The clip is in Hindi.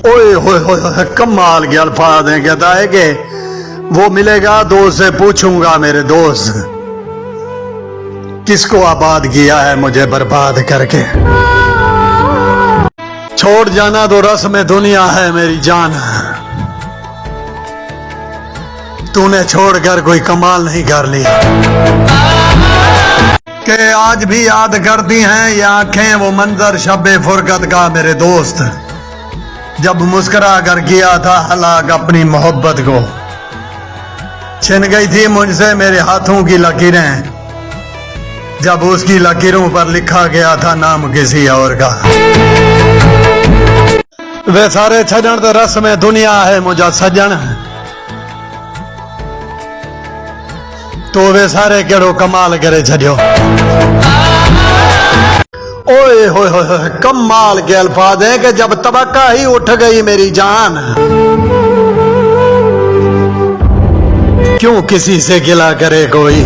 ओए होए कमाल के अल्फाज हैं। कहता है कि वो मिलेगा दोस्त से पूछूंगा मेरे दोस्त किसको आबाद किया है मुझे बर्बाद करके। छोड़ जाना तो रस्म दुनिया है मेरी जान, तूने छोड़कर कोई कमाल नहीं कर लिया। कि आज भी याद करती हैं ये आंखें वो मंजर शब्बे फुरकत का मेरे दोस्त, जब मुस्कुरा कर किया था हलाक अपनी मोहब्बत को। छिन गई थी मुझसे मेरे हाथों की लकीरें, जब उसकी लकीरों पर लिखा गया था नाम किसी और का। वे सारे छजन तो रस्म दुनिया है मुझा सजन, तो वे सारे केड़ो कमाल करे छजो। ओए होए होए कमाल के अल्फाज हैं कि जब तबक्का ही उठ गई मेरी जान, क्यों किसी से गिला करे कोई।